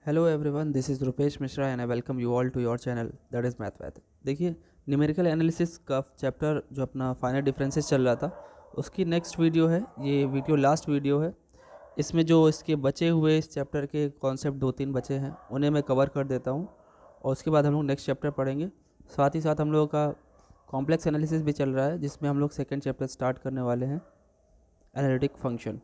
Hello everyone, this is Rupesh Mishra and I welcome you all to your channel that is Math. देखिए, numerical analysis का chapter जो अपना final differences चल रहा था उसकी नेक्स्ट वीडियो है। ये वीडियो लास्ट वीडियो है। इसमें जो इसके बचे हुए इस चैप्टर के कॉन्सेप्ट 2-3 बचे हैं उन्हें मैं कवर कर देता हूँ और उसके बाद हम लोग नेक्स्ट चैप्टर पढ़ेंगे। साथ ही साथ हम लोगों का कॉम्प्लेक्स एनालिसिस भी चल रहा है जिसमें हम लोग सेकेंड चैप्टर स्टार्ट करने वाले हैं, एनालिटिक फंक्शन।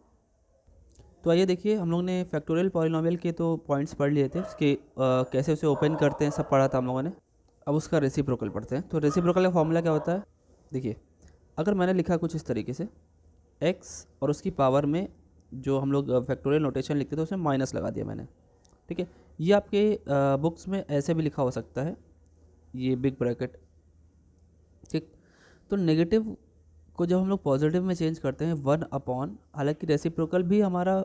तो आइए देखिए, हम लोग ने फैक्टोरियल पॉलिनोमियल के तो पॉइंट्स पढ़ लिए थे, उसके कैसे उसे ओपन करते हैं सब पढ़ा था हम लोगों ने। अब उसका रेसिप्रोकल पढ़ते हैं। तो रेसिप्रोकल का फॉर्मूला क्या होता है? देखिए, अगर मैंने लिखा कुछ इस तरीके से x और उसकी पावर में जो हम लोग फैक्टोरियल नोटेशन लिखते थे उसमें माइनस लगा दिया मैंने, ठीक है। ये आपके बुक्स में ऐसे भी लिखा हो सकता है, ये बिग ब्रैकेट, ठीक। तो नेगेटिव को जब हम लोग पॉजिटिव में चेंज करते हैं 1 अपॉन, हालांकि रेसिप्रोकल भी हमारा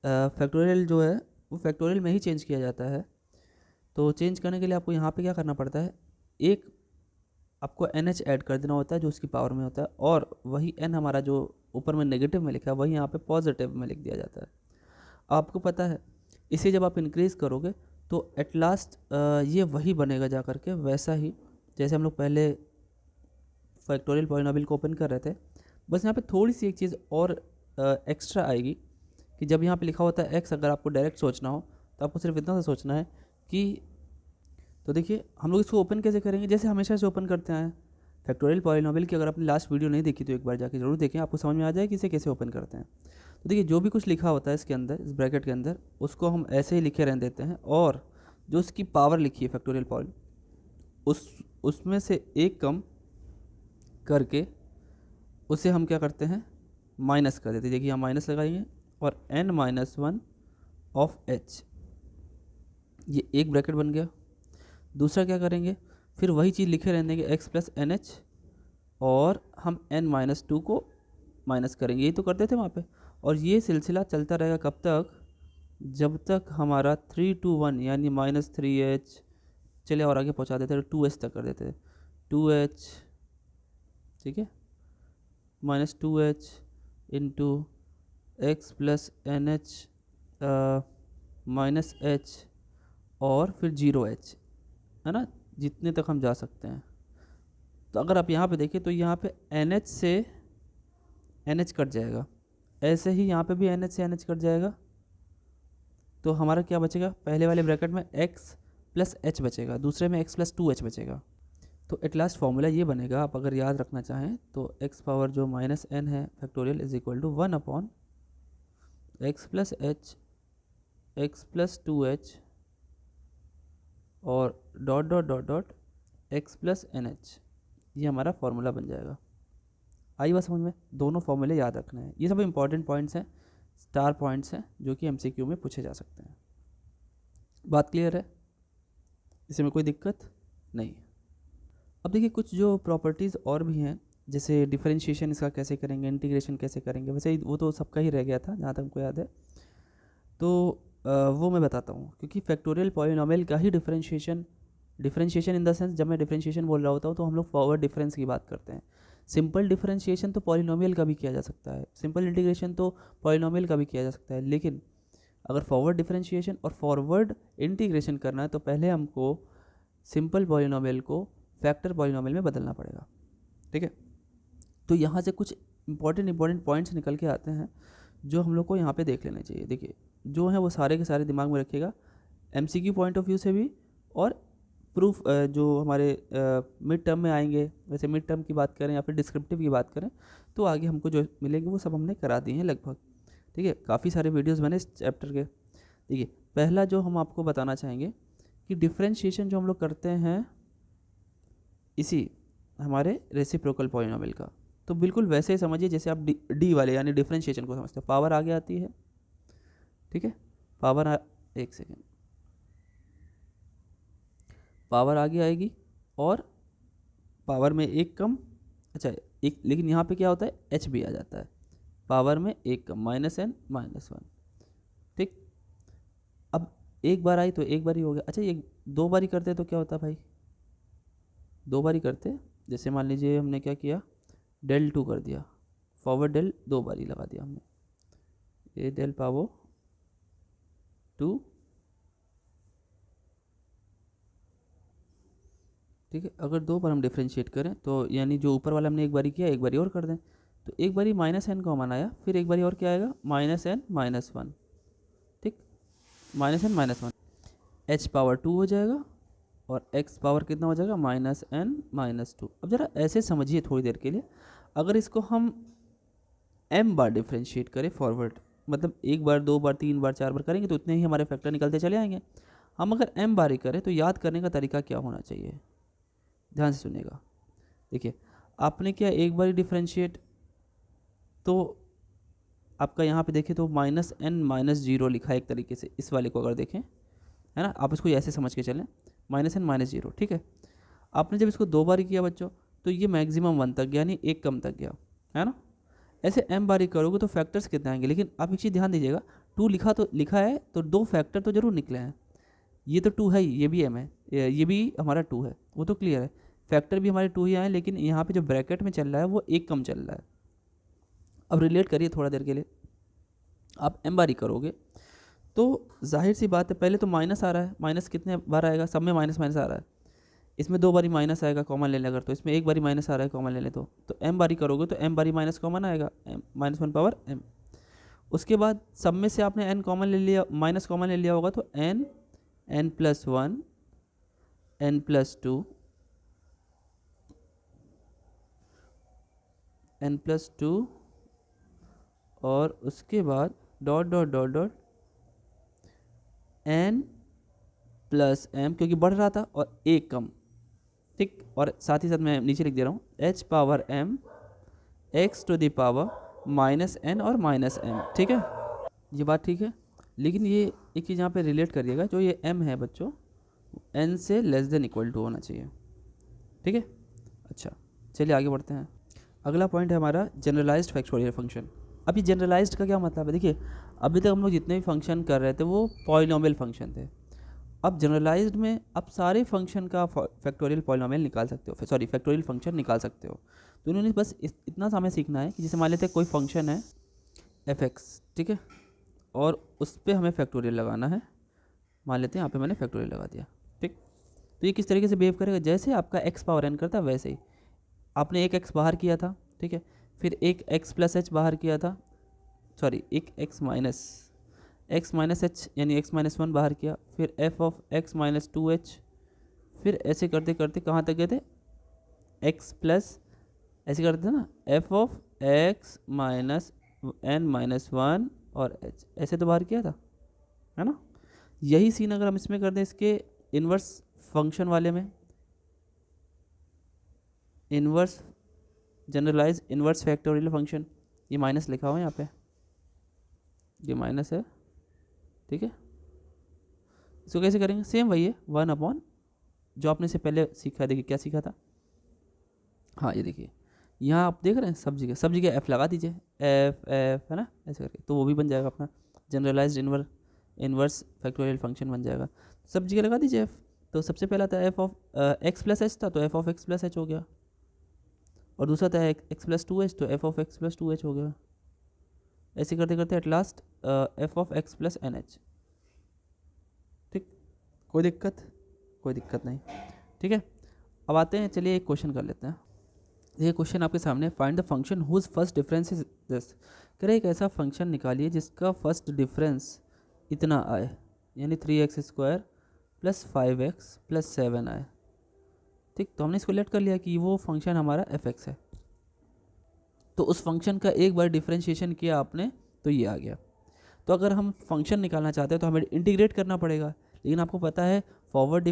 फैक्टोरियल जो है वो फैक्टोरियल में ही चेंज किया जाता है। तो चेंज करने के लिए आपको यहाँ पे क्या करना पड़ता है, एक आपको NH ऐड कर देना होता है जो उसकी पावर में होता है, और वही n हमारा जो ऊपर में नेगेटिव में लिखा है वही यहाँ पे पॉजिटिव में लिख दिया जाता है। आपको पता है इसे जब आप इंक्रीज़ करोगे तो एट लास्ट ये वही बनेगा जा करके, वैसा ही जैसे हम लोग पहले फैक्टोरियल पॉलिनोमियल को ओपन कर रहे थे। बस यहाँ पे थोड़ी सी एक चीज़ और एक्स्ट्रा आएगी कि जब यहाँ पे लिखा होता है x, अगर आपको डायरेक्ट सोचना हो तो आपको सिर्फ इतना सा सोचना है कि, तो देखिए हम लोग इसको ओपन कैसे करेंगे, जैसे हमेशा से ओपन करते हैं फैक्टोरियल पॉलिनोमियल की। अगर आपने लास्ट वीडियो नहीं देखी तो एक बार जाके जरूर देखें, आपको समझ में आ जाए कि इसे कैसे ओपन करते हैं। तो देखिए, जो भी कुछ लिखा होता है इसके अंदर, इस ब्रैकेट के अंदर, उसको हम ऐसे ही लिखे रहने देते हैं, और जो उसकी पावर लिखी है फैक्टोरियल पॉइंट उसमें से एक कम करके उसे हम क्या करते हैं, माइनस कर देते हैं। देखिए यहाँ माइनस लगाएंगे और n-1 ऑफ h, ये एक ब्रैकेट बन गया। दूसरा क्या करेंगे, फिर वही चीज़ लिखे रहने देंगे x प्लस एन एच, और हम n-2 को माइनस करेंगे, यही तो करते थे वहाँ पे। और ये सिलसिला चलता रहेगा कब तक, जब तक हमारा 3 to 1 यानी -3h, चले और आगे पहुँचा देते थे 2h तक कर देते थे, 2h, ठीक है, -2h into x plus n h minus h, और फिर 0h, है ना, जितने तक हम जा सकते हैं। तो अगर आप यहाँ पे देखें तो यहाँ पे NH से NH कट जाएगा, ऐसे ही यहाँ पे भी NH से NH कट जाएगा। तो हमारा क्या बचेगा, पहले वाले ब्रैकेट में x प्लस h बचेगा, दूसरे में x प्लस 2h बचेगा। तो एट लास्ट फॉर्मूला ये बनेगा, आप अगर याद रखना चाहें तो x पावर जो -n है factorial is equal to 1 upon x plus h, x plus 2h, और dot dot dot dot x plus NH। ये हमारा फॉर्मूला बन जाएगा। आई बात समझ में? दोनों फॉर्मूले याद रखने हैं। ये सब इंपॉर्टेंट पॉइंट्स हैं, स्टार पॉइंट्स हैं जो कि MCQ में पूछे जा सकते हैं। बात क्लियर है? इसमें कोई दिक्कत नहीं। अब देखिए, कुछ जो प्रॉपर्टीज़ और भी हैं, जैसे डिफरेंशिएशन इसका कैसे करेंगे, इंटीग्रेशन कैसे करेंगे, वैसे वो तो सबका ही रह गया था जहाँ तक हमको याद है। तो वो मैं बताता हूँ, क्योंकि फैक्टोरियल पॉलिनोमियल का ही डिफरेंशिएशन इन द सेंस, जब मैं डिफरेंशिएशन बोल रहा होता हूँ तो हम लोग फॉरवर्ड डिफरेंस की बात करते हैं। सिंपल डिफरेंशिएशन तो पॉलिनोमियल का भी किया जा सकता है, सिंपल इंटीग्रेशन तो पॉलिनोमियल का भी किया जा सकता है, लेकिन अगर फॉरवर्ड डिफरेंशिएशन और फॉरवर्ड इंटीग्रेशन करना है तो पहले हमको सिंपल पॉलिनोमियल को फैक्टर पॉलिनोमियल में बदलना पड़ेगा, ठीक है। तो यहाँ से कुछ इंपॉर्टेंट पॉइंट्स निकल के आते हैं जो हम लोग को यहाँ पे देख लेने चाहिए। देखिए, जो है वो सारे के सारे दिमाग में रखिएगा, MCQ पॉइंट ऑफ व्यू से भी, और प्रूफ जो हमारे मिड टर्म में आएंगे, वैसे मिड टर्म की बात करें या फिर डिस्क्रिप्टिव की बात करें तो आगे हमको जो मिलेंगे वो सब हमने करा दिए हैं लगभग, ठीक है। काफ़ी सारे वीडियोस बने इस चैप्टर के। देखिए, पहला जो हम आपको बताना चाहेंगे कि डिफ्रेंशिएशन जो हम लोग करते हैं इसी हमारे रेसिप्रोकल पॉलिनोमियल का, तो बिल्कुल वैसे ही समझिए जैसे आप डी वाले यानी डिफ्रेंशिएशन को समझते हैं। पावर आगे आती है, ठीक है, एक सेकेंड, पावर आगे आएगी और पावर में एक कम, अच्छा एक, लेकिन यहाँ पे क्या होता है, h भी आ जाता है, पावर में एक कम, -n-1, ठीक। अब एक बार आई तो एक बार ही हो गया। अच्छा, ये दो बारी करते तो क्या होता भाई, दो बारी करते, जैसे मान लीजिए हमने क्या किया, del 2 कर दिया, फॉरवर्ड डेल दो बारी लगा दिया हमने, ये del पावर 2 ठीक है। अगर 2 बार हम डिफ्रेंशिएट करें तो यानी जो ऊपर वाला हमने एक बारी किया एक बारी और कर दें, तो एक बारी -n कॉमन आया, फिर एक बारी और क्या आएगा -n-1, ठीक, -n-1, h पावर 2 हो जाएगा और x पावर कितना हो जाएगा -n-2। अब ज़रा ऐसे समझिए थोड़ी देर के लिए, अगर इसको हम m बार डिफ्रेंशिएट करें फॉरवर्ड, मतलब 1 बार 2 बार 3 बार 4 बार करेंगे तो उतने ही हमारे फैक्टर निकलते चले आएंगे। हम अगर m बार ही करें तो याद करने का तरीका क्या होना चाहिए, ध्यान से सुनिएगा। देखिए आपने क्या एक बार डिफ्रेंशिएट, तो आपका यहाँ पे देखें तो -n-0 लिखा है एक तरीके से, इस वाले को अगर देखें, है ना, आप इसको ऐसे समझ के चलें -n-0, ठीक है। आपने जब इसको 2 बार किया बच्चों तो ये मैक्सिमम 1 तक गया, यानी 1 कम तक गया, है ना। ऐसे m बारी करोगे तो फैक्टर्स कितने आएंगे, लेकिन आप एक चीज़ ध्यान दीजिएगा, 2 लिखा है तो 2 फैक्टर तो जरूर निकले हैं। ये तो 2 है ही, ये भी m है, ये भी हमारा 2 है, वो तो क्लियर है, फैक्टर भी हमारे 2 ही आए, लेकिन यहाँ पे जो ब्रैकेट में चल रहा है वो 1 कम चल रहा है। अब रिलेट करिए थोड़ा देर के लिए, आप m बारी करोगे तो जाहिर सी बात है, पहले तो माइनस आ रहा है, माइनस कितने बार आएगा, सब में माइनस माइनस आ रहा है, इसमें 2 बारी माइनस आएगा कॉमन ले लें अगर, तो इसमें 1 बारी माइनस आ रहा है कॉमन ले लें, तो m बारी करोगे तो m बारी माइनस कॉमन आएगा, -1 पावर m। उसके बाद सब में से आपने n कॉमन ले लिया, माइनस कॉमन ले लिया होगा, तो n+1 n+2 n+2 और उसके बाद dot dot dot dot n+m, क्योंकि बढ़ रहा था और 1 कम, ठीक, और साथ ही साथ मैं नीचे लिख दे रहा हूँ h पावर m x⁻n और -m, ठीक है, ये बात ठीक है। लेकिन ये एक चीज़ यहाँ पे रिलेट करिएगा, जो ये m है बच्चों n से <= होना चाहिए, ठीक है। अच्छा चलिए आगे बढ़ते हैं। अगला पॉइंट है हमारा जनरलाइज्ड फैक्टोरियल फंक्शन। अब ये जनरलाइज्ड का क्या मतलब है, देखिए अभी तक हम लोग जितने भी फंक्शन कर रहे थे वो पॉलिनोमियल फंक्शन थे, अब जनरलाइज्ड में आप सारे फंक्शन का फैक्टोरियल पॉलिनोमियल निकाल सकते हो, सॉरी फैक्टोरियल फंक्शन निकाल सकते हो। तो उन्होंने बस इतना सा हमें सीखना है कि जैसे मान लेते हैं कोई फंक्शन है f(x), ठीक है, और उस पर हमें फैक्टोरियल लगाना है, मान लेते हैं यहाँ पे मैंने फैक्टोरियल लगा दिया, ठीक। तो ये किस तरीके से बिहेव करेगा, जैसे आपका x पावर n करता है वैसे ही आपने एक x बाहर किया था, ठीक है, फिर एक x+h बाहर किया था, सॉरी एक x माइनस h यानी x-1 बाहर किया, फिर f(x-2h), फिर ऐसे करते करते कहाँ तक गए थे, x प्लस ऐसे करते थे ना, f(x-n-1) और h, ऐसे तो बाहर किया था, है ना। यही सीन अगर हम इसमें कर दें, इसके इन्वर्स फंक्शन वाले में, inverse generalise inverse factorial function, ये माइनस लिखा हुआ है यहाँ पे, ये माइनस है, ठीक है। इसको कैसे करेंगे, सेम वही है 1/, जो आपने से पहले सीखा, देखिए क्या सीखा था, हाँ ये देखिए यहाँ आप देख रहे हैं सब जगह f लगा दीजिए, f है ना, ऐसे करके तो वो भी बन जाएगा अपना जनरलाइज्ड इन्वर्स फैक्टोरियल फंक्शन बन जाएगा, सब जगह लगा दीजिए f। तो सबसे पहला था f(x+h) था, तो f(x+h) हो गया, और दूसरा था x+2h, तो f(x+2h) हो गया, ऐसे करते करते एट लास्ट f(x+nh), ठीक, कोई दिक्कत नहीं, ठीक है। अब आते हैं, चलिए एक क्वेश्चन कर लेते हैं। ये क्वेश्चन आपके सामने, find the function whose first difference is this, कह रहे एक ऐसा फंक्शन निकालिए जिसका फर्स्ट डिफरेंस इतना आए, यानी 3x² + 5x + 7 आए, ठीक। तो हमने इसको लेट कर लिया कि वो फंक्शन हमारा f(x) है, तो उस फंक्शन का एक बार डिफरेंशिएशन किया आपने तो ये आ गया। तो अगर हम फंक्शन निकालना चाहते हैं तो हमें इंटीग्रेट करना पड़ेगा, लेकिन आपको पता है फॉरवर्ड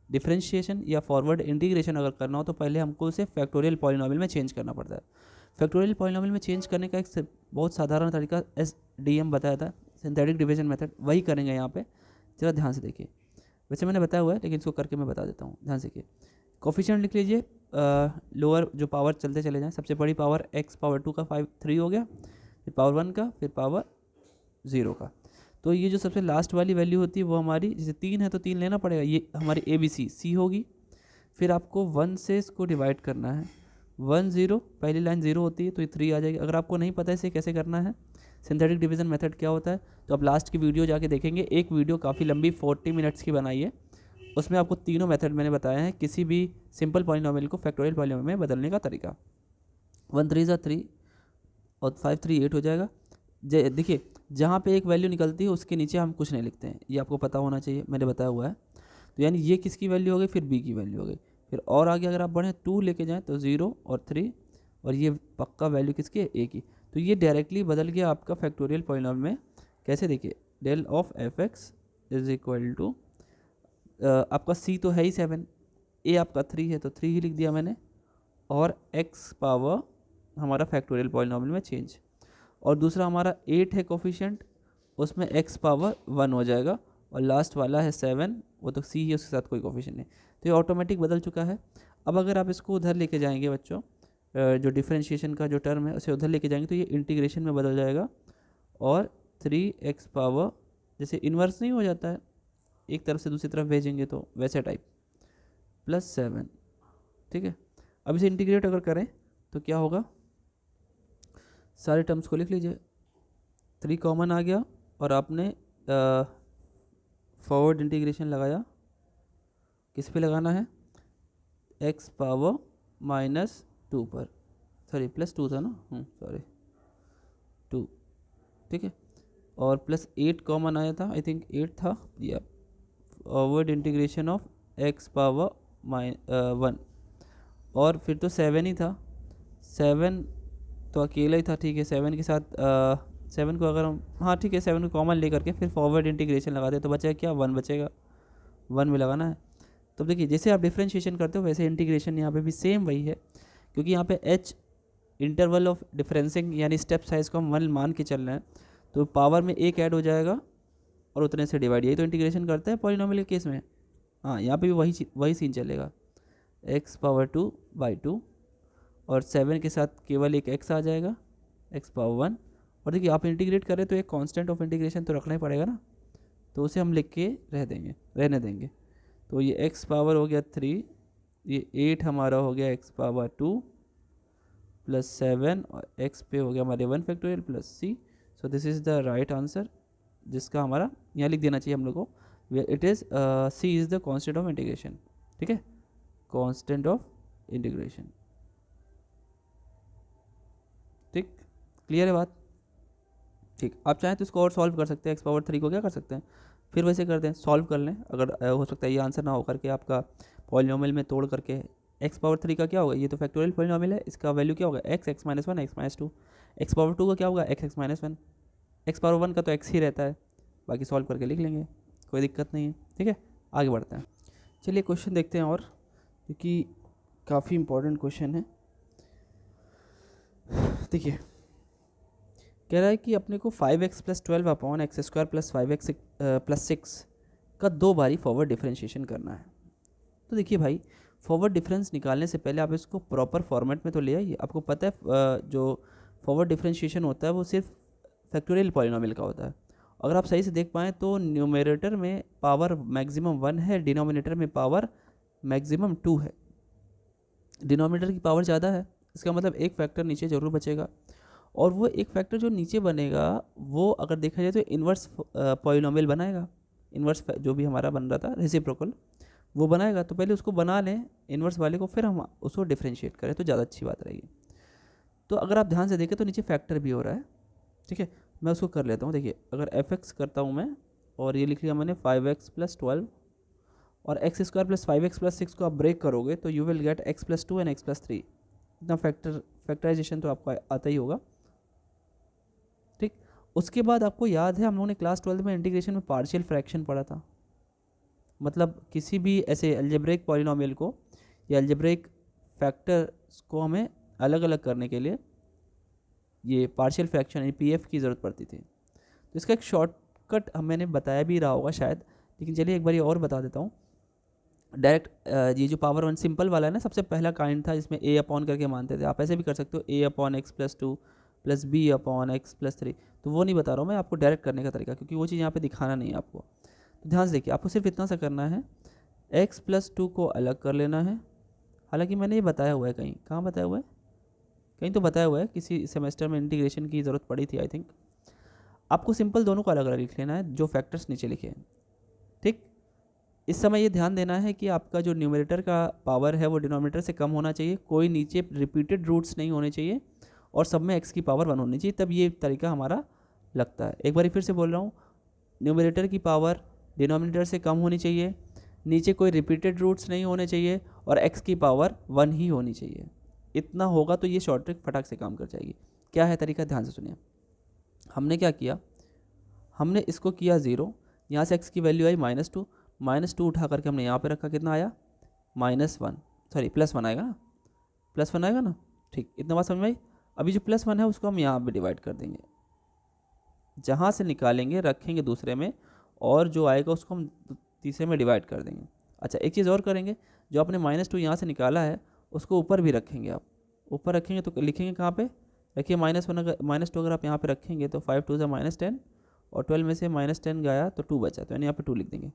डिफरेंशिएशन या फॉरवर्ड इंटीग्रेशन अगर करना हो तो पहले हमको उसे फैक्टोरियल पॉलिनोमियल में चेंज करना पड़ता है। फैक्टोरियल पॉलिनोमियल में चेंज करने का एक बहुत साधारण तरीका SDM बताया था, सिंथेटिक डिवीजन मेथड, वही करेंगे यहाँ पे, जरा ध्यान से देखिए। वैसे मैंने बताया हुआ है लेकिन इसको करके मैं बता देता हूँ, ध्यान से देखिए। कोफिशिएंट लिख लीजिए, लोअर जो पावर चलते चले जाएँ, सबसे बड़ी पावर x⁻2 का 3 हो गया, फिर पावर 1 का, फिर पावर 0 का। तो ये जो सबसे लास्ट वाली वैल्यू होती है वो हमारी, जैसे 3 है तो 3 लेना पड़ेगा, ये हमारी ABC होगी। फिर आपको 1 से इसको डिवाइड करना है, 1 0, पहली लाइन 0 होती है तो ये 3 आ जाएगी। अगर आपको नहीं पता है इसे कैसे करना है, सिंथेटिक डिवीजन मेथड क्या होता है, तो आप लास्ट की वीडियो जाके देखेंगे, एक वीडियो काफ़ी लंबी 40 मिनट्स की बनाई है, उसमें आपको तीनों मेथड मैंने बताया है किसी भी सिंपल पॉलिनोमियल को फैक्टोरियल पॉलिनोमियल में बदलने का तरीका। 1 3 ज़ा 3 और 5 3 8 हो जाएगा। देखिए जहाँ पे एक वैल्यू निकलती है उसके नीचे हम कुछ नहीं लिखते हैं, ये आपको पता होना चाहिए, मैंने बताया हुआ है। तो यानी ये किसकी वैल्यू हो गई, फिर बी की वैल्यू हो गई। फिर और आगे अगर आप बढ़ें 2 लेके जाएँ तो 0 और 3, और ये पक्का वैल्यू किसकी है, ए की। तो ये डायरेक्टली बदल गया आपका फैक्टोरियल पॉलिनोमियल में। कैसे, देखिए del of f x is equal to आपका सी तो है ही 7, ए आपका 3 है तो 3 ही लिख दिया मैंने, और एक्स पावर हमारा फैक्टोरियल पॉलिनोमियल में चेंज। और दूसरा हमारा 8 है कोफिशिएंट, उसमें एक्स पावर 1 हो जाएगा, और लास्ट वाला है 7, वो तो सी है, उसके साथ कोई कोफिशिएंट नहीं, तो ये ऑटोमेटिक बदल चुका है। अब अगर आप इसको उधर लेके जाएंगे बच्चों, जो डिफरेंशिएशन का जो टर्म है उसे उधर लेके जाएंगे तो ये इंटीग्रेशन में बदल जाएगा, और 3x पावर जैसे इन्वर्स नहीं हो जाता है, एक तरफ से दूसरी तरफ भेजेंगे तो वैसे टाइप, +7। ठीक है, अब इसे इंटीग्रेट अगर करें तो क्या होगा, सारे टर्म्स को लिख लीजिए, 3 कॉमन आ गया, और आपने फॉरवर्ड इंटीग्रेशन लगाया, किस पे लगाना है, x पावर -2 पर, सॉरी +2 था ना, सॉरी 2, ठीक है, और +8 कॉमन आया था, आई थिंक 8 था, या forward integration of x power -1, और फिर तो 7 ही था, 7 तो अकेला ही था, ठीक है, 7 के साथ 7 को अगर हम, हाँ ठीक है, 7 को कॉमन लेकर के फिर फॉरवर्ड इंटीग्रेशन लगा दे तो बचेगा क्या, 1 बचेगा, 1 में लगाना है। तो देखिए जैसे आप डिफरेंशिएशन करते हो वैसे इंटीग्रेशन यहाँ पे भी सेम वही है, क्योंकि यहाँ पे h इंटरवल ऑफ डिफरेंसिंग यानी स्टेप साइज को हम 1 मान के चल रहे हैं, तो पावर में 1 ऐड हो जाएगा और उतने से डिवाइड, यही तो इंटीग्रेशन करते हैं पॉलिनोमियल के केस में। हाँ, यहाँ पे भी वही सीन चलेगा, x पावर 2/2, और 7 के साथ केवल एक x आ जाएगा, x पावर 1, और देखिए आप इंटीग्रेट करें तो एक कांस्टेंट ऑफ इंटीग्रेशन तो रखना ही पड़ेगा ना, तो उसे हम लिख के रहने देंगे। तो ये x पावर हो गया 3, ये 8 हमारा हो गया x पावर 2 +7, और x पे हो गया हमारे 1 factorial plus c। So this is the right answer, जिसका हमारा यहाँ लिख देना चाहिए हम लोग को, it is c is the constant of integration. ठीक है, कांस्टेंट ऑफ इंटीग्रेशन। ठीक, क्लियर है बात। ठीक, आप चाहें तो इसको और सॉल्व कर सकते हैं, x पावर 3 को क्या कर सकते हैं, फिर वैसे कर दें, सॉल्व कर लें, अगर हो सकता है ये आंसर ना हो करके आपका पॉलिनोमियल में तोड़ करके। x पावर 3 का क्या होगा, ये तो फैक्टोरियल पॉलिनोमियल है, इसका वैल्यू क्या होगा, x x -1 x -2, x power 2 का क्या होगा, x x -1, x पावर 1 का तो x ही रहता है, बाकी सॉल्व करके लिख लेंगे, कोई दिक्कत नहीं है। ठीक है, आगे बढ़ते हैं, चलिए क्वेश्चन देखते हैं, और क्योंकि काफ़ी इंपॉर्टेंट क्वेश्चन है। देखिए कह रहा है कि अपने को 5x + 12 अपॉन x² + 5x + 6 का 2 बारी फॉरवर्ड डिफरेंशिएशन करना है। तो देखिए भाई, फॉरवर्ड डिफरेंस निकालने से पहले आप इसको प्रॉपर फॉर्मेट में तो ले आइए। आपको पता है जो फॉरवर्ड डिफरेंशिएशन होता है वो सिर्फ फैक्टोरियल पॉलिनोमियल का होता है। अगर आप सही से देख पाएँ तो न्यूमरेटर में पावर मैक्सिमम 1 है, डिनोमिनेटर में पावर मैक्सिमम 2 है। डिनोमिनेटर की पावर ज़्यादा है, इसका मतलब एक फैक्टर नीचे ज़रूर बचेगा, और वो एक फैक्टर जो नीचे बनेगा वो अगर देखा जाए तो इन्वर्स पॉलिनोमियल बनाएगा। इन्वर्स जो भी हमारा बन रहा था रेसिप्रोकल वो बनाएगा, तो पहले उसको बना लें इन्वर्स वाले को, फिर हम उसको डिफरेंशिएट करें तो ज़्यादा अच्छी बात रहेगी। तो अगर आप ध्यान से देखें तो नीचे फैक्टर भी हो रहा है। ठीक है, मैं उसको कर लेता हूँ। देखिए अगर f(x) करता हूँ मैं, और ये लिख लिया मैंने 5x + 12, और x² + 5x + 6 को आप ब्रेक करोगे तो you will get x + 2 and x + 3। इतना फैक्टराइजेशन तो आपको आता ही होगा। ठीक, उसके बाद आपको याद है हम लोगों ने क्लास 12 में इंटीग्रेशन में पार्शियल फ्रैक्शन पढ़ा था, मतलब किसी भी ऐसे अलजेब्रिक पॉलिनोमियल को या अलजेब्रिक फैक्टर्स को हमें अलग अलग करने के लिए ये पार्शियल फ्रैक्शन यानी पीएफ की ज़रूरत पड़ती थी। तो इसका एक शॉर्टकट मैंने बताया भी रहा होगा शायद, लेकिन चलिए एक बार ये और बता देता हूँ। डायरेक्ट ये जो पावर 1 सिंपल वाला है ना, सबसे पहला काइंड था जिसमें a अपॉन करके मानते थे, आप ऐसे भी कर सकते हो a/x + 2 + b/x + 3, तो वो नहीं बता रहा हूँ मैं आपको डायरेक्ट करने का तरीका, क्योंकि वो चीज़ यहाँ पे दिखाना नहीं है आपको। तो ध्यान से देखिए, आपको सिर्फ इतना सा करना है, x + 2 को अलग कर लेना है। हालांकि मैंने ये बताया हुआ है, कहीं कहाँ बताया हुआ है, कहीं तो बताया हुआ है, किसी सेमेस्टर में इंटीग्रेशन की ज़रूरत पड़ी थी आई थिंक। आपको सिंपल दोनों को अलग अलग लिख लेना है जो फैक्टर्स नीचे लिखे हैं। ठीक, इस समय ये ध्यान देना है कि आपका जो न्यूमरेटर का पावर है वो डिनोमिनेटर से कम होना चाहिए, कोई नीचे रिपीटेड रूट्स नहीं होने चाहिए और सब में x की पावर 1 होनी चाहिए, तब ये तरीका हमारा लगता है। एक बार फिर से बोल रहा हूँ, न्यूमरेटर की पावर डिनोमिनेटर से कम होनी चाहिए, नीचे कोई रिपीटेड रूट्स नहीं होने चाहिए और x की पावर 1 ही होनी चाहिए। इतना होगा तो ये शॉर्ट ट्रिक फटाक से काम कर जाएगी। क्या है तरीका, ध्यान से सुनिए। हमने क्या किया, हमने इसको किया 0, यहाँ से x की वैल्यू आई -2, -2 उठा करके हमने यहाँ पे रखा, कितना आया -1, सॉरी +1 आएगा ना, +1 आएगा ना, ठीक, इतना बात समझ में आई। अभी जो +1 है उसको हम यहाँ पे डिवाइड कर देंगे, जहाँ से निकालेंगे रखेंगे दूसरे में और जो आएगा उसको हम तीसरे में डिवाइड कर देंगे। अच्छा एक चीज़ और करेंगे, जो आपने -2 यहाँ से निकाला है उसको ऊपर भी रखेंगे। आप ऊपर रखेंगे तो लिखेंगे कहाँ पे, रखिए -2 अगर आप यहाँ पे रखेंगे तो 5 2 -10 और 12 में से -10 गया तो 2 बचा, तो यानी यहाँ पे 2 लिख देंगे।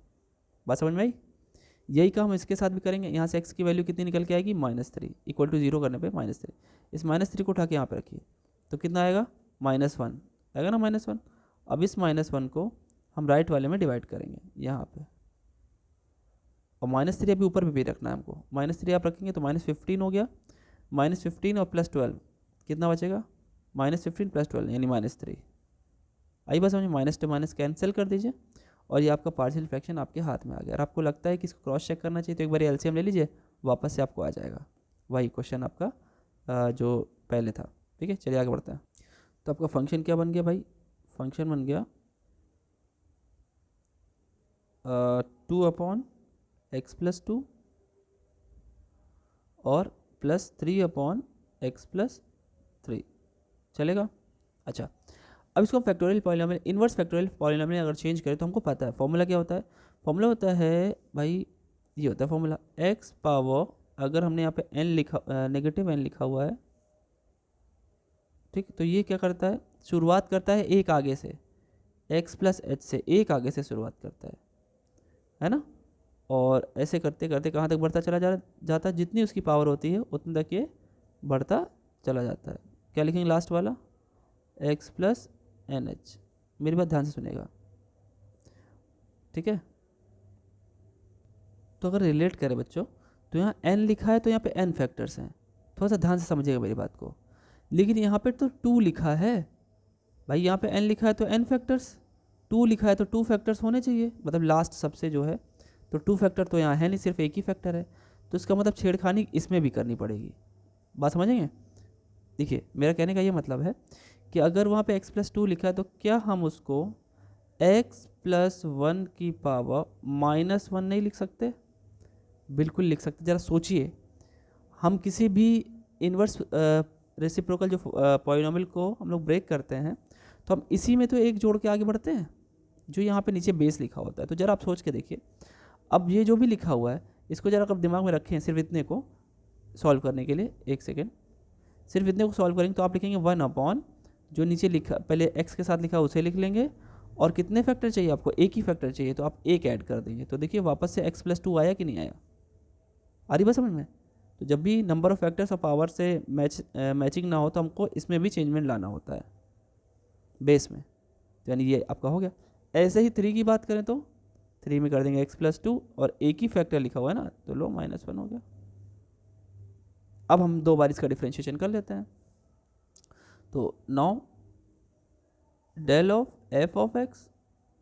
बात समझ में आई। यही काम हम इसके साथ भी करेंगे। यहाँ से x की वैल्यू कितनी निकल के आएगी, -3 इक्वल टू 0 करने पे -3, इस -3 को उठा के यहाँ पे रखिए तो कितना आएगा -1 आएगा ना, -1। अब इस -1 को हम राइट वाले में डिवाइड करेंगे यहाँ पे, और -3 अभी ऊपर भी रखना है हमको। -3 आप रखेंगे तो -15 हो गया, -15 और +12 कितना बचेगा, -15 + 12 यानी -3। आई बस समझ, माइनस टू माइनस कैंसिल कर दीजिए और ये आपका पार्शियल फ्रैक्शन आपके हाथ में आ गया। और आपको लगता है कि इसको क्रॉस चेक करना चाहिए तो एक बार एलसीएम ले लीजिए, वापस से आपको आ जाएगा वही क्वेश्चन आपका जो पहले था। ठीक है, चलिए आगे बढ़ते हैं। तो आपका फंक्शन क्या बन गया भाई, फंक्शन बन गया 2/x+2 और +3/x+3 चलेगा। अच्छा अब इसको factorial polynomial, inverse factorial polynomial अगर चेंज करें तो हमको पता है फॉर्मूला क्या होता है। फॉर्मूला होता है भाई, ये होता है फॉर्मूला x पावर, अगर हमने यहाँ पे n लिखा नेगेटिव n लिखा हुआ है, ठीक, तो ये क्या करता है, शुरुआत करता है एक आगे से, x + h से एक आगे से शुरुआत करता है ना, और ऐसे करते करते कहाँ तक बढ़ता चला जाता है, जितनी उसकी पावर होती है उतने तक ये बढ़ता चला जाता है। क्या लिखेंगे लास्ट वाला, x + NH। मेरी बात ध्यान से सुनेगा, ठीक है। तो अगर रिलेट करें बच्चों, तो यहाँ n लिखा है तो यहाँ पे n फैक्टर्स हैं, थोड़ा सा ध्यान से समझिएगा मेरी बात को। लेकिन यहाँ पे तो 2 लिखा है भाई, यहाँ पे n लिखा है तो n फैक्टर्स, 2 लिखा है तो 2 फैक्टर्स होने चाहिए, मतलब लास्ट सबसे जो है, तो 2 फैक्टर तो यहाँ है नहीं, सिर्फ एक ही फैक्टर है, तो इसका मतलब छेड़खानी इसमें भी करनी पड़ेगी। बात समझेंगे। देखिए मेरा कहने का ये मतलब है कि अगर वहाँ पे x+2 लिखा है तो क्या हम उसको x+1 की पावर -1 नहीं लिख सकते, बिल्कुल लिख सकते। ज़रा सोचिए, हम किसी भी इन्वर्स रेसिप्रोकल जो पॉलिनोमियल को हम लोग ब्रेक करते हैं तो हम इसी में तो एक जोड़ के आगे बढ़ते हैं, जो यहाँ पे नीचे बेस लिखा होता है। तो ज़रा आप सोच के देखिए, अब ये जो भी लिखा हुआ है इसको ज़रा आप दिमाग में रखें, सिर्फ इतने को सॉल्व करने के लिए, एक सेकेंड, सिर्फ इतने को सॉल्व करेंगे तो आप लिखेंगे 1/, जो नीचे लिखा पहले x के साथ लिखा उसे लिख लेंगे, और कितने फैक्टर चाहिए आपको, एक ही फैक्टर चाहिए, तो आप एक ऐड कर देंगे। तो देखिए वापस से x+2 आया कि नहीं आया, आ रही बात समझ में। तो जब भी नंबर ऑफ फैक्टर्स और पावर से मैचिंग ना हो तो हमको इसमें भी चेंजमेंट लाना होता है बेस में, तो यानी ये आपका हो गया। ऐसे ही 3 की बात करें तो 3 में कर देंगे x+2 और एक ही फैक्टर लिखा हुआ है ना, तो लो -1 हो गया। अब हम 2 बार इसका डिफ्रेंशिएशन कर लेते हैं। तो now del of f of x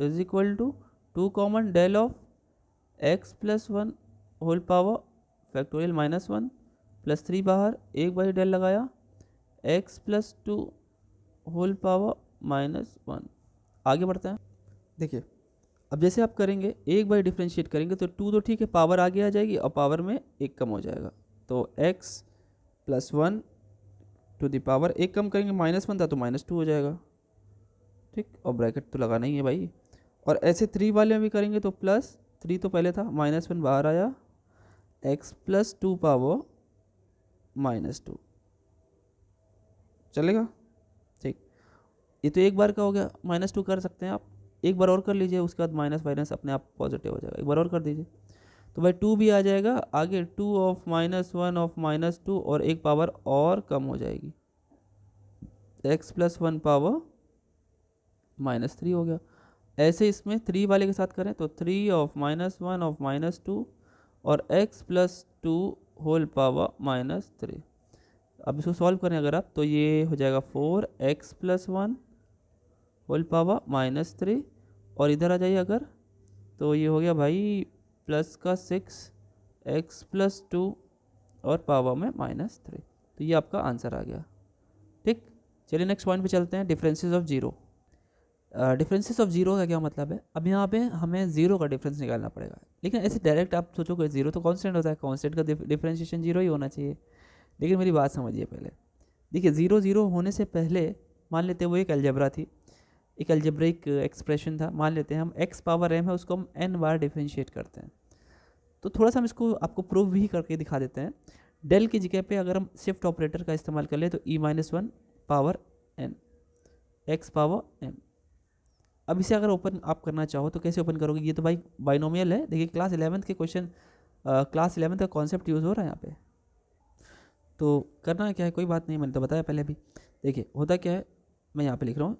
is equal to 2 common del of x + 1 whole power factorial -1 +3 बाहर, एक बार del लगाया x + 2 होल पावर -1। आगे बढ़ते हैं। देखिए अब जैसे आप करेंगे, एक बार डिफ्रेंशिएट करेंगे तो 2 तो ठीक है, पावर आगे आ जाएगी और पावर में एक कम हो जाएगा, तो x + 1 टू द पावर, एक कम करेंगे -1 था तो -2 हो जाएगा, ठीक, और ब्रैकेट तो लगाना ही है भाई। और ऐसे 3 वाले में भी करेंगे तो +3 तो पहले था, -1 बाहर आया, x + 2 पावर -2 चलेगा, ठीक। ये तो एक बार का हो गया, -2 कर सकते हैं आप, एक बार और कर लीजिए, उसके बाद माइनस अपने आप पॉजिटिव हो जाएगा, एक बार और कर दीजिए तो भाई 2 भी आ जाएगा आगे, 2 ऑफ -1 ऑफ -2 और एक पावर और कम हो जाएगी, x + 1 पावर -3 हो गया। ऐसे इसमें 3 वाले के साथ करें तो 3 ऑफ -1 ऑफ -2 और x+2 होल पावर -3। अब इसको सॉल्व करें अगर आप तो ये हो जाएगा 4x+1 होल पावर -3, और इधर आ जाइए अगर तो ये हो गया भाई प्लस का 6x+2 और पावर में -3। तो ये आपका आंसर आ गया। ठीक, चलिए नेक्स्ट पॉइंट पे चलते हैं, differences of zero. Differences of zero का क्या मतलब है? अब यहाँ पे हमें जीरो का डिफरेंस निकालना पड़ेगा, लेकिन ऐसे डायरेक्ट आप सोचोगे जीरो तो कांस्टेंट होता है, कांस्टेंट का डिफरेंशिएशन जीरो ही होना चाहिए। लेकिन मेरी बात समझिए पहले, देखिए जीरो जीरो होने से पहले मान लेते हैं वो एक अलजेब्रा थी, एक अलजेब्रिक एक्सप्रेशन था। मान लेते हैं हम x पावर m है उसको हम n बार डिफरेंशिएट करते हैं। तो थोड़ा सा हम इसको आपको प्रूव भी करके दिखा देते हैं। डेल की जगह पे अगर हम शिफ्ट ऑपरेटर का इस्तेमाल कर ले तो e-1 power n x power m। अब इसे अगर ओपन आप करना चाहो तो कैसे ओपन करोगे? ये तो भाई बाइनोमियल है। देखिए क्लास 11th के क्वेश्चन, क्लास 11th का कॉन्सेप्ट यूज़ हो रहा है यहाँ पे। तो करना क्या है, कोई बात नहीं, मैंने तो बताया पहले भी। देखिए होता क्या है, मैं यहाँ पे लिख रहा हूँ,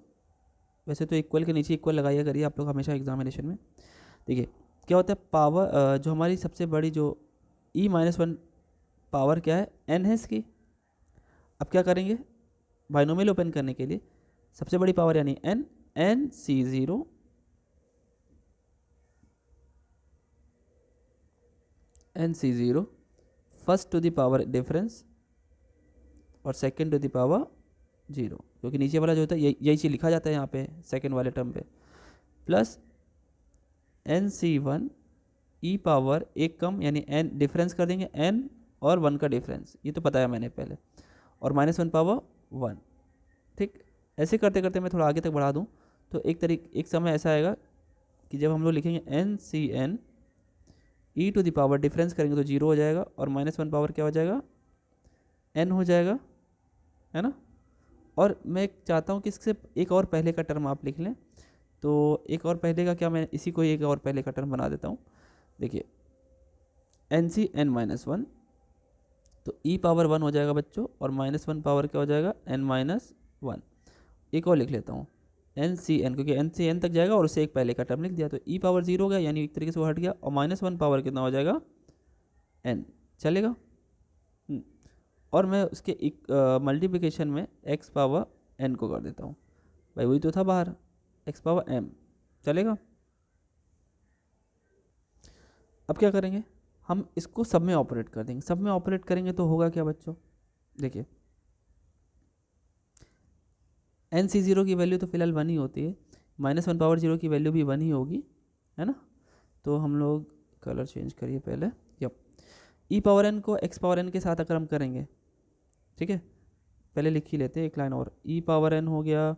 वैसे तो इक्वल के नीचे इक्वल लगाइए करिए आप लोग हमेशा एग्जामिनेशन में। देखिए क्या होता है, पावर जो हमारी सबसे बड़ी जो e-1 पावर क्या है, n है इसकी। अब क्या करेंगे, बाइनोमियल ओपन करने के लिए सबसे बड़ी पावर यानी n, n/0 first to the power difference और सेकंड टू द पावर 0, क्योंकि नीचे वाला जो होता है यही चीज़ लिखा जाता है यहाँ पे सेकंड वाले टर्म पे, प्लस n/1 e पावर एक कम यानी n डिफरेंस कर देंगे, n और 1 का डिफरेंस, ये तो बताया मैंने पहले, और -1 पावर 1। ठीक, ऐसे करते करते मैं थोड़ा आगे तक बढ़ा दूँ तो एक समय ऐसा आएगा कि जब हम लोग लिखेंगे n/n e to the power difference करेंगे तो 0 हो जाएगा, और -1 पावर क्या हो जाएगा, n हो जाएगा, है ना। और मैं चाहता हूँ कि इससे एक और पहले का टर्म आप लिख लें, तो एक और पहले का क्या, मैं इसी को एक और पहले का टर्म बना देता हूँ। देखिए n/n-1 तो e पावर 1 हो जाएगा बच्चों, और -1 पावर क्या हो जाएगा, n-1। एक और लिख लेता हूँ n/n, क्योंकि n/n तक जाएगा और उससे एक पहले का टर्म लिख दिया तो e पावर 0 हो गया, यानी एक तरीके से वो हट गया, और -1 पावर कितना हो जाएगा, n। चलेगा। और मैं उसके एक मल्टीप्लिकेशन में x पावर n को कर देता हूँ, भाई वही तो था बाहर, x पावर m। चलेगा। अब क्या करेंगे, हम इसको सब में ऑपरेट कर देंगे। सब में ऑपरेट करेंगे तो होगा क्या बच्चों, देखिए n/0 की वैल्यू तो फिलहाल 1 ही होती है, -1 पावर 0 की वैल्यू भी 1 ही होगी, है ना। तो हम लोग कलर चेंज करिए पहले, यप, e पावर n को x पावर n के साथ अगर हम करेंगे, ठीक है, पहले लिख ही लेते हैं एक लाइन और, e पावर n हो गया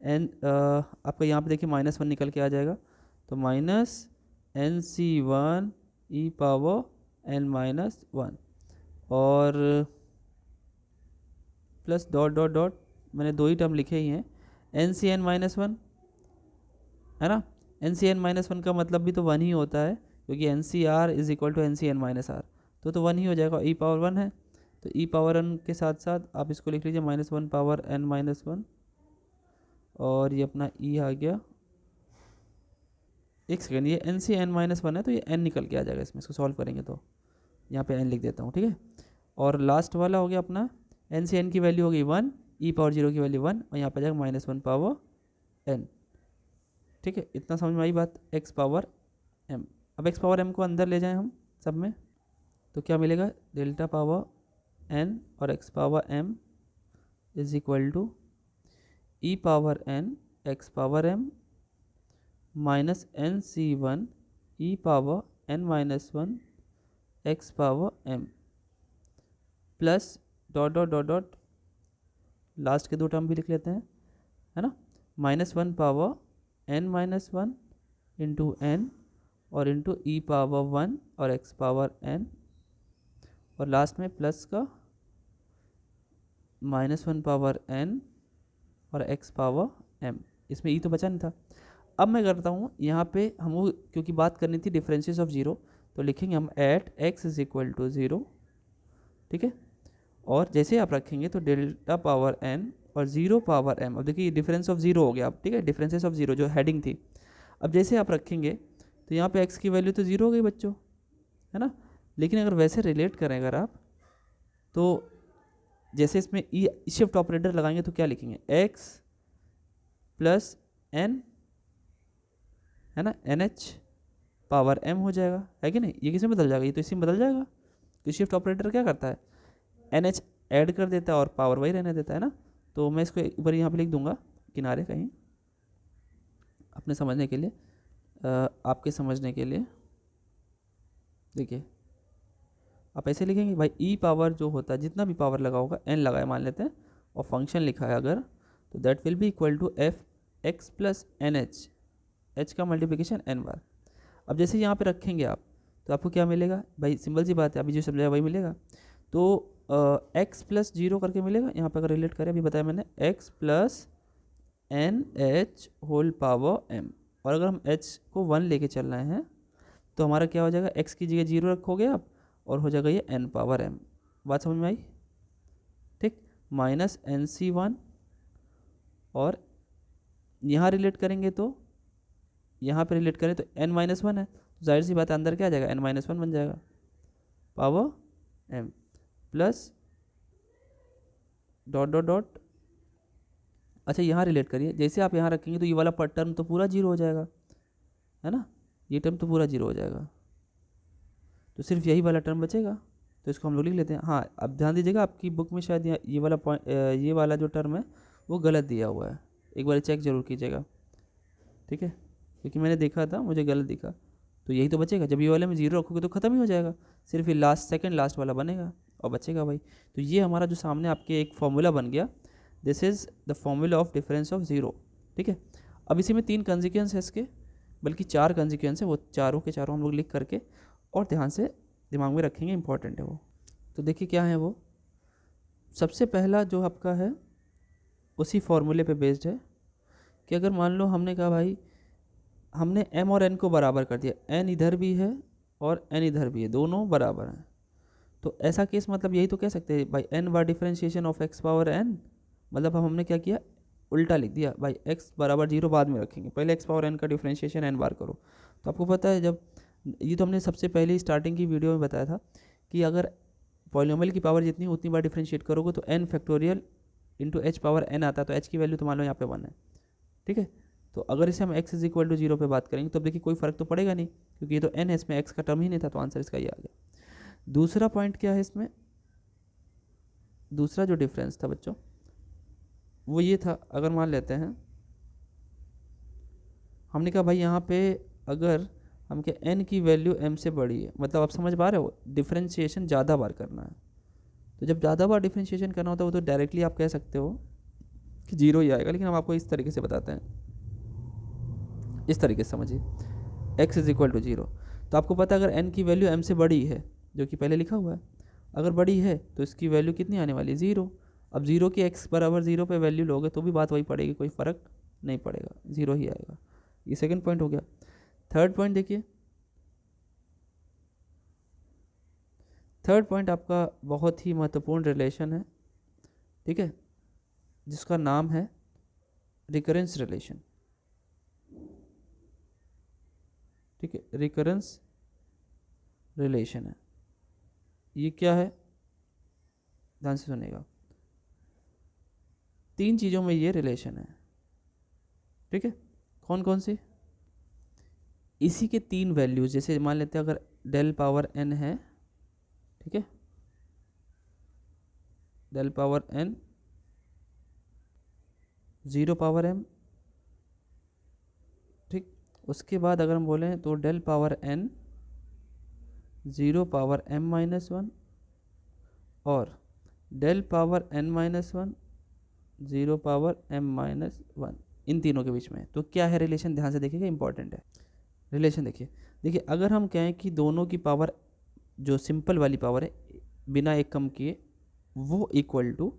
n, आपका यहाँ पे देखिए -1 निकल के आ जाएगा, तो -n/1 e पावर n-1 और प्लस डॉट डॉट डॉट, मैंने दो ही टर्म लिखे ही हैं, n/n-1, है ना। n/n-1 का मतलब भी तो 1 ही होता है, क्योंकि NCR is equal to NCn-R, तो 1 ही हो जाएगा, e पावर 1 है, तो e पावर n के साथ साथ आप इसको लिख लीजिए -1 पावर n-1, और ये अपना e आ गया। एक सेकेंड, ये NCn-1 है तो ये n निकल के आ जाएगा इसमें, इसको सॉल्व करेंगे तो यहाँ पे n लिख देता हूँ, ठीक है। और लास्ट वाला हो गया अपना n/n की वैल्यू हो गई 1, e पावर 0 की वैल्यू 1, और यहाँ पे जाएगा -1 पावर n। ठीक है, इतना समझ में आई बात, x पावर m। अब x पावर m को अंदर ले जाएं हम सब में, तो क्या मिलेगा, डेल्टा पावर n और x power m is equal to e power n x power m minus n/1 e power n-1 x power m plus dot dot dot dot, last के दो टर्म भी लिख लेते हैं, है ना, -1 पावर n-1 इंटू n और into e power 1 और x पावर n, और लास्ट में प्लस का -1 पावर n और x पावर m, इसमें e तो बचा नहीं था। अब मैं करता हूँ यहाँ पे हम वो, क्योंकि बात करनी थी डिफरेंसेस ऑफ जीरो, तो लिखेंगे हम at x is equal to 0, ठीक है, और जैसे आप रखेंगे तो डेल्टा पावर n और 0 पावर m। अब देखिए डिफरेंस ऑफ जीरो हो गया अब, ठीक है, डिफरेंसेस ऑफ जीरो जो हेडिंग थी। अब जैसे आप रखेंगे तो यहाँ पे x की वैल्यू तो 0 हो गई बच्चों, है ना। लेकिन अगर वैसे रिलेट करें अगर आप, तो जैसे इसमें ई शिफ्ट ऑपरेटर लगाएंगे तो क्या लिखेंगे, x प्लस n, है ना, NH पावर m हो जाएगा, है कि नहीं। ये किसमें बदल जाएगा, ये तो इसी में बदल जाएगा, तो शिफ्ट ऑपरेटर क्या करता है, NH ऐड कर देता है और पावर वही रहने देता है ना। तो मैं इसको एक बार यहाँ पे लिख दूंगा किनारे कहीं अपने समझने के लिए, आपके समझने के लिए। देखिए आप ऐसे लिखेंगे भाई, ई पावर जो होता है जितना भी पावर लगा होगा, n लगाए मान लेते हैं, और फंक्शन लिखा है अगर, तो that will be equal to f x plus n h, h का मल्टीप्लिकेशन n बार। अब जैसे यहाँ पे रखेंगे आप, तो आपको क्या मिलेगा भाई, सिंपल सी बात है, अभी जो समझाया वही मिलेगा। तो x प्लस 0 करके मिलेगा, यहाँ पे अगर रिलेट करें, अभी बताया मैंने, x plus n h whole power m, और अगर हम h को 1 लेके चल रहे हैं तो हमारा क्या हो जाएगा, x की जगह 0 रखोगे आप और हो जाएगा ये n पावर m। बात समझ में आई, ठीक। माइनस NC1, और यहाँ रिलेट करेंगे तो यहाँ पे रिलेट करें तो n-1 है, तो जाहिर सी बात है अंदर क्या आ जाएगा, n-1 बन जाएगा power m plus dot dot dot. अच्छा यहाँ रिलेट करिए, जैसे आप यहाँ रखेंगे तो ये वाला टर्म तो पूरा 0 हो जाएगा, है ना, ये टर्म तो पूरा 0 हो जाएगा, तो सिर्फ यही वाला टर्म बचेगा, तो इसको हम लोग लिख लेते हैं। हाँ अब ध्यान दीजिएगा, आपकी बुक में शायद ये वाला पॉइंट, ये वाला जो टर्म है वो गलत दिया हुआ है, एक बार चेक जरूर कीजिएगा, ठीक है, क्योंकि मैंने देखा था मुझे गलत दिखा। तो यही तो बचेगा, जब ये वाले में 0 रखोगे तो ख़त्म ही हो जाएगा, सिर्फ ये लास्ट सेकंड लास्ट वाला बनेगा और बचेगा भाई। तो ये हमारा जो सामने आपके एक फॉर्मूला बन गया, this is the formula of difference of 0, ठीक है। अब इसी में 3 कंसिक्वेंस है इसके, बल्कि 4 कंसिक्वेंस है, वो चारों के चारों हम लोग लिख करके और ध्यान से दिमाग में रखेंगे, इंपॉर्टेंट है वो। तो देखिए क्या है वो, सबसे पहला जो आपका है उसी फॉर्मूले पे बेस्ड है कि अगर मान लो हमने कहा भाई, हमने m और n को बराबर कर दिया, n इधर भी है और n इधर भी है, दोनों बराबर हैं, तो ऐसा केस मतलब यही तो कह सकते हैं भाई, n bar differentiation of x power n, मतलब हमने क्या किया, उल्टा लिख दिया भाई, x बराबर 0 बाद में रखेंगे, पहले x पावर n का डिफरेंशिएशन n बार करो। तो आपको पता है, जब ये तो हमने सबसे पहले स्टार्टिंग की वीडियो में बताया था कि अगर पॉलिनोमियल की पावर जितनी उतनी बार डिफरेंशिएट करोगे तो n factorial into h power n आता है, तो h की वैल्यू तो मान लो यहाँ पे 1 है, ठीक है। तो अगर इसे हम x इज इक्वल टू 0 पे बात करेंगे तो अब देखिए कोई फ़र्क तो पड़ेगा नहीं, क्योंकि ये तो n है, इसमें x का टर्म ही नहीं था, तो आंसर इसका ये आ गया। दूसरा पॉइंट क्या है इसमें, दूसरा जो डिफरेंस था बच्चों वो ये था, अगर मान लेते हैं हमने कहा भाई यहाँ पे अगर हम के n की वैल्यू m से बड़ी है, मतलब आप समझ पा रहे हो, डिफरेंशिएशन ज़्यादा बार करना है, तो जब ज़्यादा बार डिफरेंशिएशन करना होता है वो तो डायरेक्टली आप कह सकते हो कि 0 ही आएगा, लेकिन हम आपको इस तरीके से बताते हैं, इस तरीके से समझिए, x इज इक्वल टू 0, तो आपको पता है अगर n की वैल्यू m से बड़ी है, जो कि पहले लिखा हुआ है, अगर बड़ी है तो इसकी वैल्यू कितनी आने वाली है, 0। अब 0 की x बराबर 0 पे वैल्यू लोगे तो भी बात वही पड़ेगी, कोई फ़र्क नहीं पड़ेगा, 0 ही आएगा। ये सेकंड पॉइंट हो गया। थर्ड पॉइंट देखिए, थर्ड पॉइंट आपका बहुत ही महत्वपूर्ण रिलेशन है, ठीक है, जिसका नाम है रिकरेंस रिलेशन, ठीक है, रिकरेंस रिलेशन है। ये क्या है, ध्यान से सुनिएगा, 3 चीज़ों में ये रिलेशन है, ठीक है। कौन कौन सी, इसी के 3 वैल्यूज, जैसे मान लेते हैं अगर डेल पावर n है, ठीक है, del power n 0 power m, ठीक, उसके बाद अगर हम बोलें तो del power n 0 power m-1 और del power n-1 0 power m-1, इन तीनों के बीच में तो क्या है रिलेशन, ध्यान से देखिएगा, इंपॉर्टेंट है रिलेशन। देखिए देखिए, अगर हम कहें कि दोनों की पावर, जो सिंपल वाली पावर है बिना एक कम किए, वो इक्वल टू,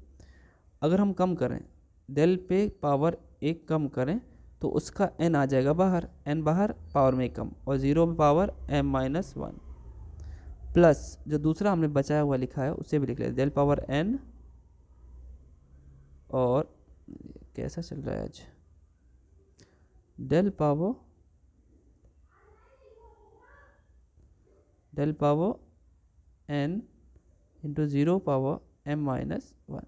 अगर हम कम करें डेल पे पावर एक कम करें तो उसका n आ जाएगा बाहर, n बाहर पावर में एक कम, और 0 पावर m-1 प्लस जो दूसरा हमने बचाया हुआ लिखा है उसे भी लिख लेते, डेल पावर n, और कैसा चल रहा है आज, del power del power n into 0 power m minus 1,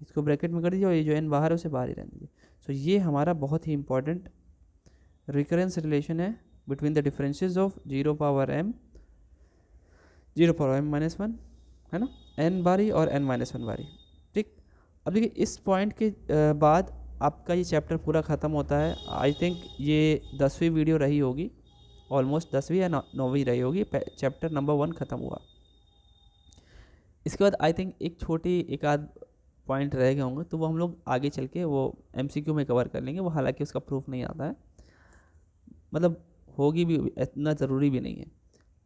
इसको ब्रैकेट में कर दीजिए और ये जो n बाहर है उसे बाहर ही रहने दीजिए। सो ये हमारा बहुत ही इंपॉर्टेंट रिकरेंस रिलेशन है between the differences of 0 power m minus 1, है ना, n बारी और n माइनस 1 बारी। ठीक, अब देखिए इस पॉइंट के बाद आपका ये चैप्टर पूरा ख़त्म होता है। आई थिंक ये 10वीं वीडियो रही होगी, ऑलमोस्ट 10वीं या 9वीं रही होगी, चैप्टर नंबर 1 ख़त्म हुआ। इसके बाद आई थिंक एक आध पॉइंट रह गए होंगे, तो वो हम लोग आगे चल के वो MCQ में कवर कर लेंगे। वो हालांकि उसका प्रूफ नहीं आता है, मतलब होगी भी, इतना ज़रूरी भी नहीं है।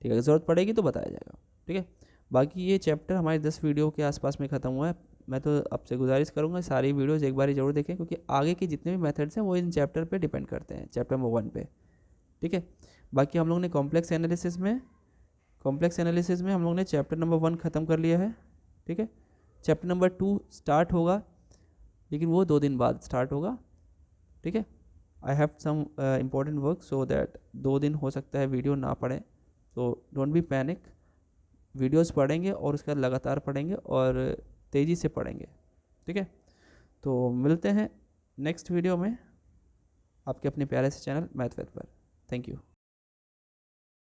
ठीक है, ज़रूरत पड़ेगी तो बताया जाएगा। ठीक है, बाकी ये चैप्टर हमारे 10 वीडियो के आसपास में ख़त्म हुआ है। मैं तो आपसे गुजारिश करूँगा सारी वीडियोज़ एक बार ज़रूर देखें, क्योंकि आगे के जितने भी मेथड्स हैं वो इन चैप्टर पे डिपेंड करते हैं, चैप्टर नंबर 1 पे। ठीक है, बाकी हम लोग ने कॉम्प्लेक्स एनालिसिस में हम लोग ने चैप्टर नंबर 1 ख़त्म कर लिया है। ठीक है, चैप्टर नंबर 2 स्टार्ट होगा, लेकिन वो 2 दिन बाद स्टार्ट होगा। ठीक है, I have some important work, so that 2 दिन हो सकता है वीडियो ना पढ़ें, तो डोंट बी पैनिक। वीडियोस पढ़ेंगे और उसके बाद लगातार पढ़ेंगे और तेज़ी से पढ़ेंगे। ठीक है, तो मिलते हैं नेक्स्ट वीडियो में आपके अपने प्यारे से चैनल मैथवेद पर। Thank you.